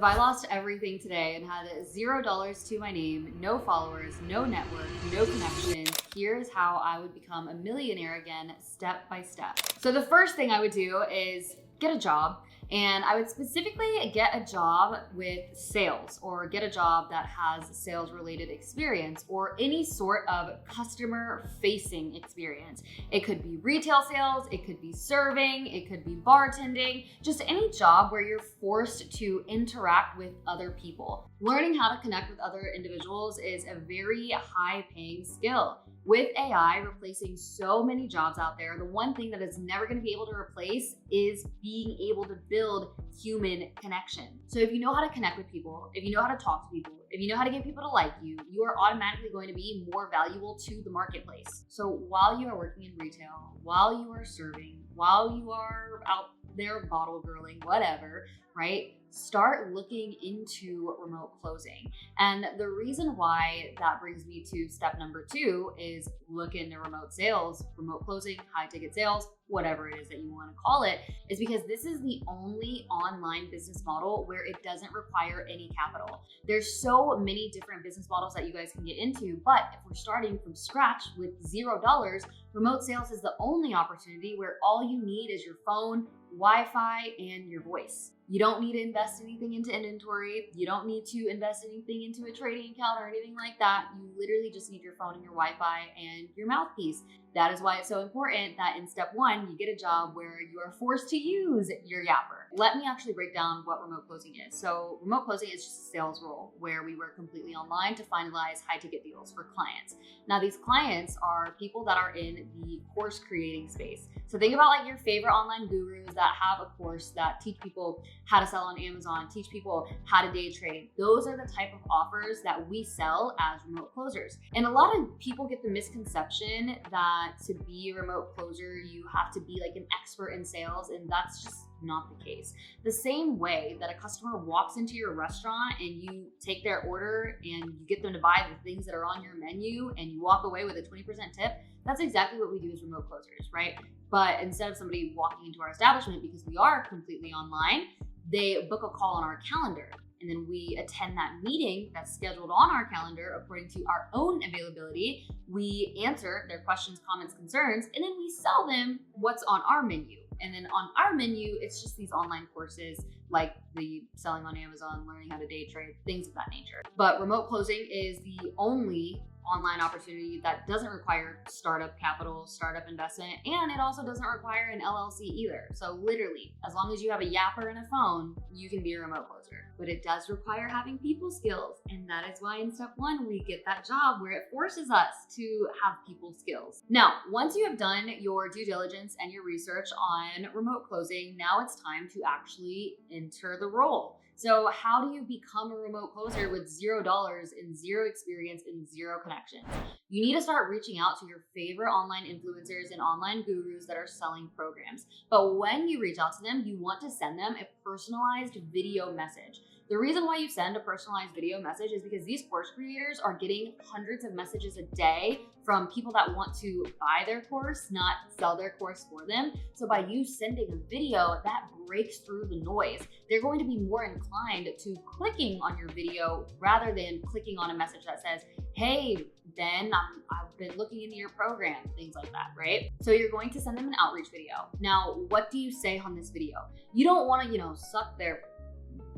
I lost everything today and had $0 to my name, no followers, no network, no connections, here's how I would become a millionaire again, step by step. So the first thing I would do is get a job. And I would specifically get a job with sales, or get a job that has sales related experience or any sort of customer facing experience. It could be retail sales, it could be serving, it could be bartending, just any job where you're forced to interact with other people. Learning how to connect with other individuals is a very high paying skill. With AI replacing so many jobs out there, the one thing that is never going to be able to replace is being able to build human connection. So if you know how to connect with people, if you know how to talk to people, if you know how to get people to like you, you are automatically going to be more valuable to the marketplace. So while you are working in retail, while you are serving, while you are out there bottle girling, whatever, right? Start looking into remote closing. And the reason why that brings me to step number 2 is look into remote sales, remote closing, high ticket sales, whatever it is that you want to call it, is because this is the only online business model where it doesn't require any capital. There's so many different business models that you guys can get into, but if we're starting from scratch with $0, remote sales is the only opportunity where all you need is your phone, Wi-Fi, and your voice. You don't need to invest anything into inventory. You don't need to invest anything into a trading account or anything like that. You literally just need your phone and your Wi-Fi and your mouthpiece. That is why it's so important that in step 1, you get a job where you are forced to use your yapper. Let me actually break down what remote closing is. So remote closing is just a sales role where we work completely online to finalize high ticket deals for clients. Now these clients are people that are in the course creating space. So think about like your favorite online gurus that have a course that teach people how to sell on Amazon, teach people how to day trade. Those are the type of offers that we sell as remote closers. And a lot of people get the misconception that to be a remote closer, you have to be like an expert in sales, and that's just not the case. The same way that a customer walks into your restaurant and you take their order and you get them to buy the things that are on your menu and you walk away with a 20% tip, that's exactly what we do as remote closers, right? But instead of somebody walking into our establishment, because we are completely online, they book a call on our calendar. And then we attend that meeting that's scheduled on our calendar according to our own availability. We answer their questions, comments, concerns, and then we sell them what's on our menu. And then on our menu, it's just these online courses like the selling on Amazon, learning how to day trade, things of that nature. But remote closing is the only online opportunity that doesn't require startup capital, startup investment, and it also doesn't require an LLC either. So literally, as long as you have a yapper and a phone, you can be a remote closer. But it does require having people skills, and that is why in step 1, we get that job where it forces us to have people skills. Now, once you have done your due diligence and your research on remote closing, now it's time to actually enter the role. So how do you become a remote closer with $0 and zero experience and zero connections? You need to start reaching out to your favorite online influencers and online gurus that are selling programs. But when you reach out to them, you want to send them a personalized video message. The reason why you send a personalized video message is because these course creators are getting hundreds of messages a day from people that want to buy their course, not sell their course for them. So by you sending a video, that breaks through the noise. They're going to be more inclined to clicking on your video rather than clicking on a message that says, hey, Ben, I've been looking into your program, things like that, right? So you're going to send them an outreach video. Now, what do you say on this video? You don't want to, suck their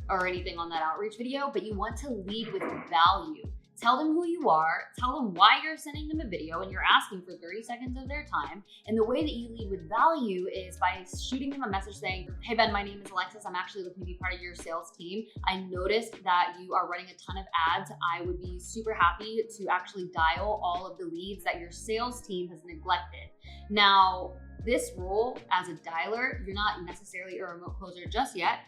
or anything on that outreach video, but you want to lead with value. Tell them who you are, tell them why you're sending them a video and you're asking for 30 seconds of their time. And the way that you lead with value is by shooting them a message saying, hey Ben, my name is Alexis. I'm actually looking to be part of your sales team. I noticed that you are running a ton of ads. I would be super happy to actually dial all of the leads that your sales team has neglected. Now, this role as a dialer, you're not necessarily a remote closer just yet.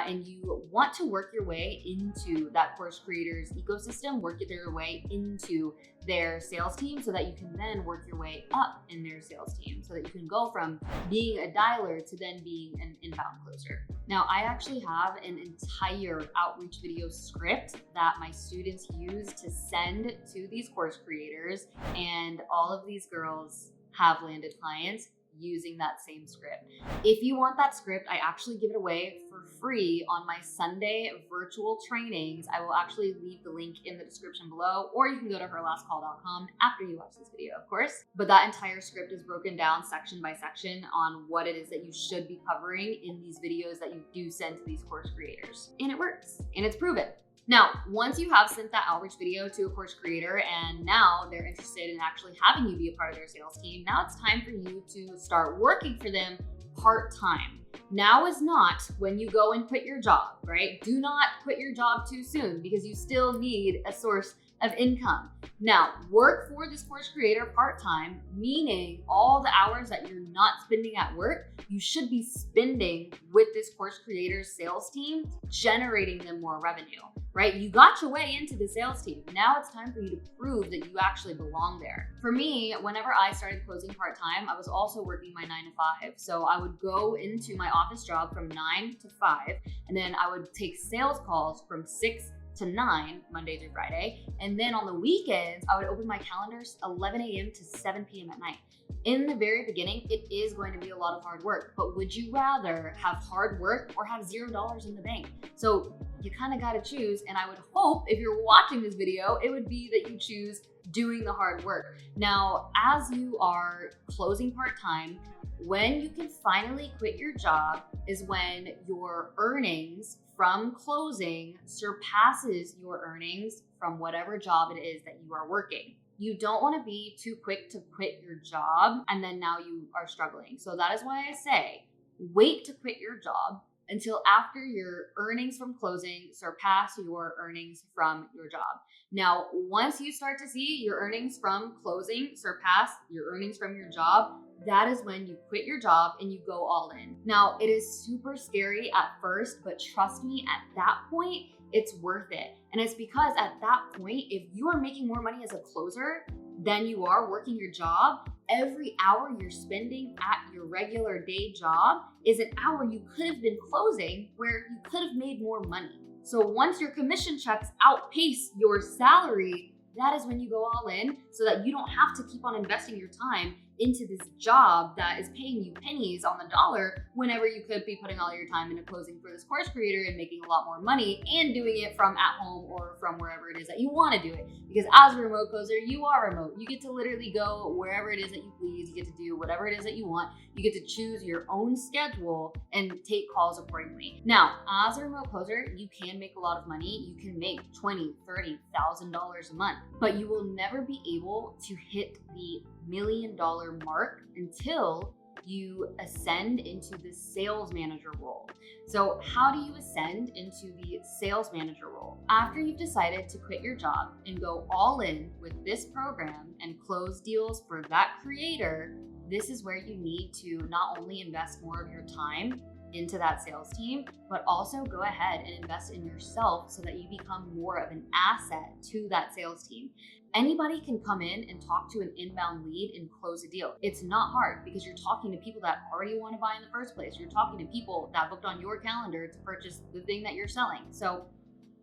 And you want to work your way into that course creators ecosystem, work your way into their sales team so that you can then work your way up in their sales team so that you can go from being a dialer to then being an inbound closer. Now, I actually have an entire outreach video script that my students use to send to these course creators, and all of these girls have landed clients using that same script. If you want that script, I actually give it away for free on my Sunday virtual trainings. I will actually leave the link in the description below, or you can go to herlastcall.com after you watch this video, of course. But that entire script is broken down section by section on what it is that you should be covering in these videos that you do send to these course creators. And it works, and it's proven. Now, once you have sent that outreach video to a course creator and now they're interested in actually having you be a part of their sales team, now it's time for you to start working for them part-time. Now is not when you go and quit your job, right? Do not quit your job too soon because you still need a source of income. Now, work for this course creator part-time, meaning all the hours that you're not spending at work, you should be spending with this course creator's sales team, generating them more revenue, right? You got your way into the sales team. Now it's time for you to prove that you actually belong there. For me, whenever I started closing part-time, I was also working my 9 to 5. So I would go into my office job from 9 to 5, and then I would take sales calls from 6 to 9, Monday through Friday. And then on the weekends, I would open my calendars 11 a.m. to 7 p.m. at night. In the very beginning, it is going to be a lot of hard work, but would you rather have hard work or have $0 in the bank? So you kind of got to choose. And I would hope if you're watching this video, it would be that you choose doing the hard work. Now, as you are closing part-time, when you can finally quit your job is when your earnings from closing surpasses your earnings from whatever job it is that you are working. You don't want to be too quick to quit your job and then now you are struggling. So that is why I say, wait to quit your job until after your earnings from closing surpass your earnings from your job. Now, once you start to see your earnings from closing surpass your earnings from your job, that is when you quit your job and you go all in. Now, it is super scary at first, but trust me, at that point, it's worth it. And it's because at that point, if you are making more money as a closer than you are working your job, every hour you're spending at your regular day job is an hour you could have been closing where you could have made more money. So once your commission checks outpace your salary, that is when you go all in so that you don't have to keep on investing your time into this job that is paying you pennies on the dollar whenever you could be putting all your time into closing for this course creator and making a lot more money and doing it from at home or from wherever it is that you want to do it. Because as a remote closer, you are remote. You get to literally go wherever it is that you please. You get to do whatever it is that you want. You get to choose your own schedule and take calls accordingly. Now, as a remote closer, you can make a lot of money. You can make $20,000, $30,000 a month, but you will never be able to hit the $1 million mark until you ascend into the sales manager role. So how do you ascend into the sales manager role? After you've decided to quit your job and go all in with this program and close deals for that creator, this is where you need to not only invest more of your time into that sales team, but also go ahead and invest in yourself so that you become more of an asset to that sales team. Anybody can come in and talk to an inbound lead and close a deal. It's not hard because you're talking to people that already want to buy in the first place. You're talking to people that booked on your calendar to purchase the thing that you're selling. So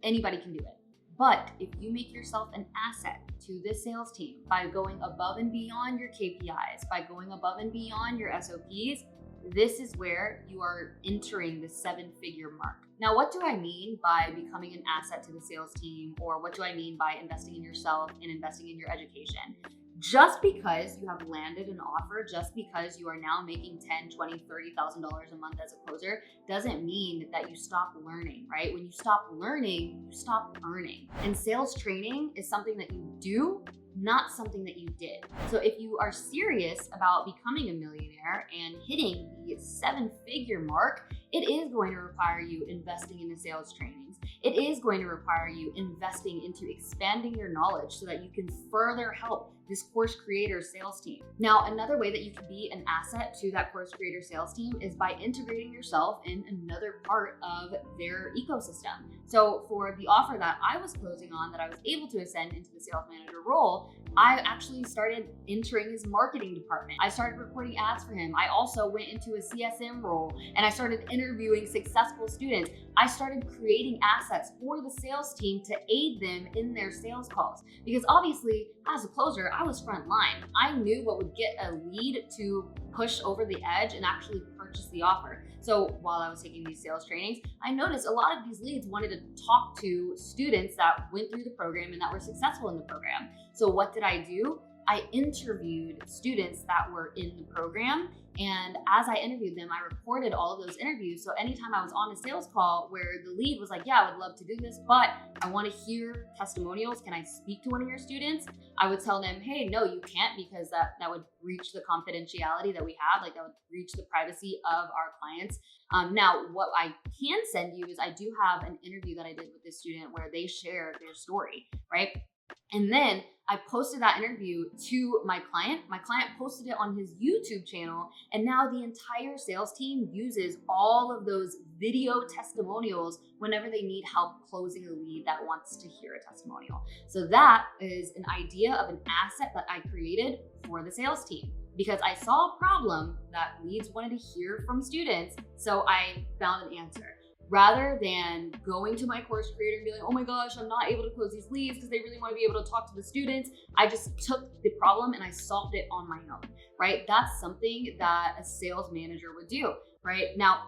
anybody can do it. But if you make yourself an asset to this sales team by going above and beyond your KPIs, by going above and beyond your SOPs, this is where you are entering the 7-figure mark. Now, what do I mean by becoming an asset to the sales team? Or what do I mean by investing in yourself and investing in your education? Just because you have landed an offer, just because you are now making $10,000, $20,000, $30,000 a month as a closer, doesn't mean that you stop learning, right? When you stop learning, you stop earning. And sales training is something that you do, not something that you did. So if you are serious about becoming a millionaire and hitting the 7-figure mark, it is going to require you investing in the sales trainings. It is going to require you investing into expanding your knowledge so that you can further help this course creator sales team. Now, another way that you can be an asset to that course creator sales team is by integrating yourself in another part of their ecosystem. So for the offer that I was closing on, that I was able to ascend into the sales manager role, I actually started entering his marketing department. I started recording ads for him. I also went into a CSM role and I started interviewing successful students. I started creating assets for the sales team to aid them in their sales calls. Because obviously, as a closer, I was front line. I knew what would get a lead to push over the edge and actually purchase the offer. So while I was taking these sales trainings, I noticed a lot of these leads wanted to talk to students that went through the program and that were successful in the program. So what did I do? I interviewed students that were in the program. And as I interviewed them, I recorded all of those interviews. So anytime I was on a sales call where the lead was like, yeah, I would love to do this, but I want to hear testimonials. Can I speak to one of your students? I would tell them, hey, no, you can't, because that would breach the confidentiality that we have. Like, that would breach the privacy of our clients. Now, what I can send you is I do have an interview that I did with this student where they shared their story, right? And then I posted that interview to my client. My client posted it on his YouTube channel. And now the entire sales team uses all of those video testimonials whenever they need help closing a lead that wants to hear a testimonial. So that is an idea of an asset that I created for the sales team, because I saw a problem that leads wanted to hear from students. So I found an answer. Rather than going to my course creator and be like, oh my gosh, I'm not able to close these leads because they really want to be able to talk to the students, I just took the problem and I solved it on my own, right? That's something that a sales manager would do, right? Now,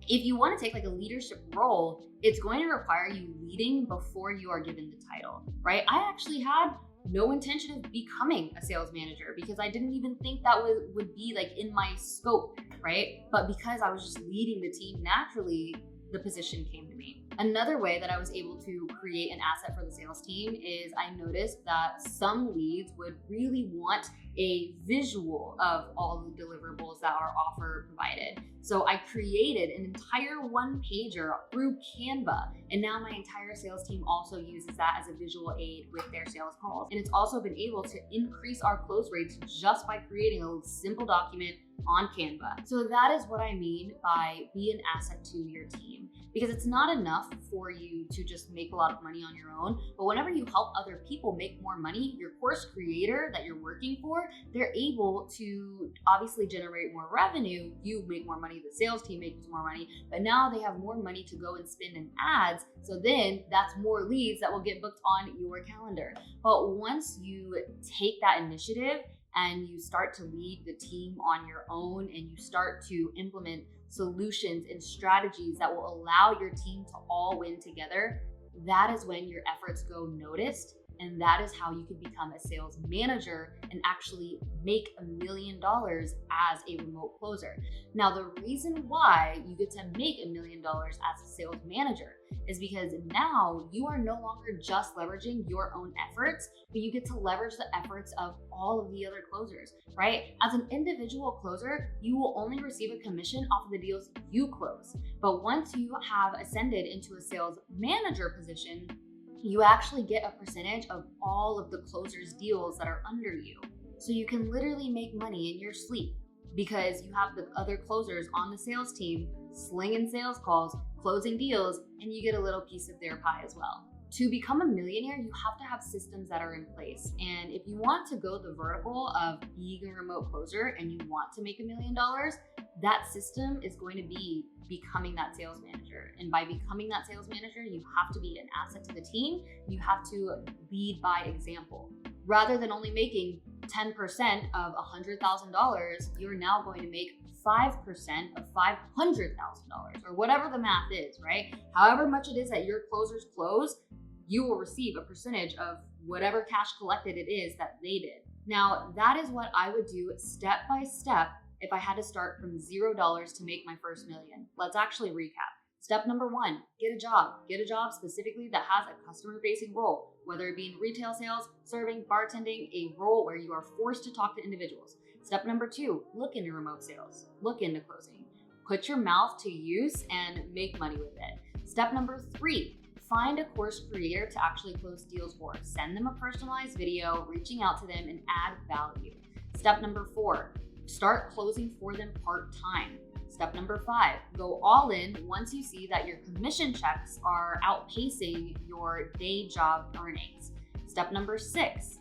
if you want to take like a leadership role, it's going to require you leading before you are given the title, right? I actually had no intention of becoming a sales manager because I didn't even think that would be like in my scope, right? But because I was just leading the team naturally, the position came to me. Another way that I was able to create an asset for the sales team is I noticed that some leads would really want a visual of all the deliverables that our offer provided. So I created an entire one-pager through Canva, and now my entire sales team also uses that as a visual aid with their sales calls. And it's also been able to increase our close rates just by creating a simple document on Canva. So that is what I mean by be an asset to your team, because it's not enough for you to just make a lot of money on your own, but whenever you help other people make more money, your course creator that you're working for, they're able to obviously generate more revenue. You make more money, the sales team makes more money, but now they have more money to go and spend in ads. So then that's more leads that will get booked on your calendar. But once you take that initiative and you start to lead the team on your own and you start to implement solutions and strategies that will allow your team to all win together, that is when your efforts go noticed. And that is how you can become a sales manager and actually make $1 million as a remote closer. Now, the reason why you get to make $1 million as a sales manager is because now you are no longer just leveraging your own efforts, but you get to leverage the efforts of all of the other closers, right? As an individual closer, you will only receive a commission off of the deals you close. But once you have ascended into a sales manager position, you actually get a percentage of all of the closers' deals that are under you. So you can literally make money in your sleep because you have the other closers on the sales team slinging sales calls, closing deals, and you get a little piece of their pie as well. To become a millionaire, you have to have systems that are in place. And if you want to go the vertical of being a remote closer and you want to make $1 million, that system is going to be becoming that sales manager. And by becoming that sales manager, you have to be an asset to the team. You have to lead by example. Rather than only making 10% of $100,000, you're now going to make 5% of $500,000 or whatever the math is, right? However much it is that your closers close, you will receive a percentage of whatever cash collected it is that they did. Now, that is what I would do step by step if I had to start from $0 to make my first million. Let's actually recap. Step number 1, get a job. Get a job specifically that has a customer-facing role, whether it be in retail sales, serving, bartending, a role where you are forced to talk to individuals. Step number 2, look into remote sales. Look into closing. Put your mouth to use and make money with it. Step number 3, find a course creator to actually close deals for. Send them a personalized video, reaching out to them and add value. Step number 4, start closing for them part-time. Step number 5, go all in once you see that your commission checks are outpacing your day job earnings. Step number 6,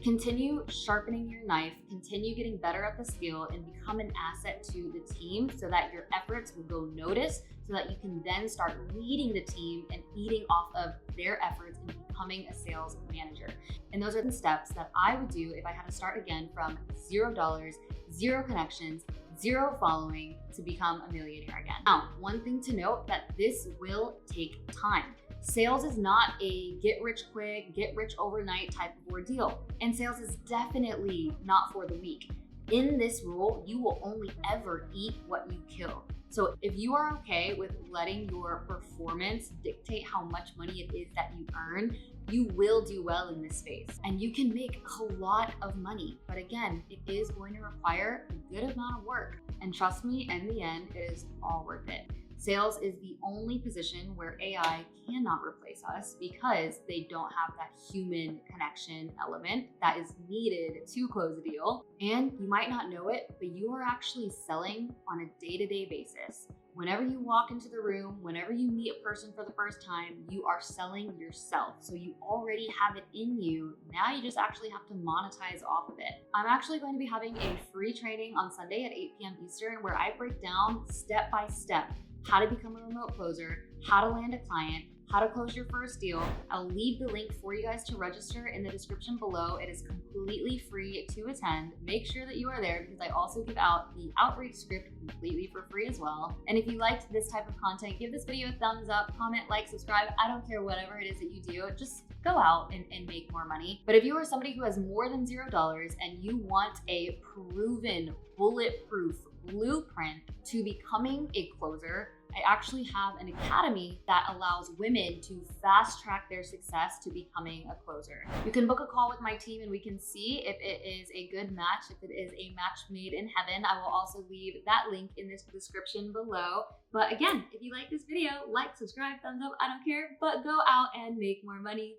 continue sharpening your knife, continue getting better at the skill, and become an asset to the team so that your efforts will go noticed, so that you can then start leading the team and eating off of their efforts and becoming a sales manager. And those are the steps that I would do if I had to start again from $0, 0 connections, 0 following to become a millionaire again. Now, one thing to note that this will take time. Sales is not a get rich quick, get rich overnight type of ordeal. And sales is definitely not for the weak. In this role, you will only ever eat what you kill. So if you are okay with letting your performance dictate how much money it is that you earn, you will do well in this space. And you can make a lot of money. But again, it is going to require a good amount of work. And trust me, in the end, it is all worth it. Sales is the only position where AI cannot replace us because they don't have that human connection element that is needed to close a deal. And you might not know it, but you are actually selling on a day-to-day basis. Whenever you walk into the room, whenever you meet a person for the first time, you are selling yourself. So you already have it in you. Now you just actually have to monetize off of it. I'm actually going to be having a free training on Sunday at 8 p.m. Eastern where I break down step by step how to become a remote closer, how to land a client, how to close your first deal. I'll leave the link for you guys to register in the description below. It is completely free to attend. Make sure that you are there because I also give out the outreach script completely for free as well. And if you liked this type of content, give this video a thumbs up, comment, like, subscribe. I don't care whatever it is that you do, just go out and make more money. But if you are somebody who has more than $0 and you want a proven, bulletproof blueprint to becoming a closer, I actually have an academy that allows women to fast track their success to becoming a closer. You can book a call with my team and we can see if it is a good match, if it is a match made in heaven. I will also leave that link in this description below. But again, if you like this video, like, subscribe, thumbs up, I don't care, but go out and make more money.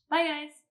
Bye guys.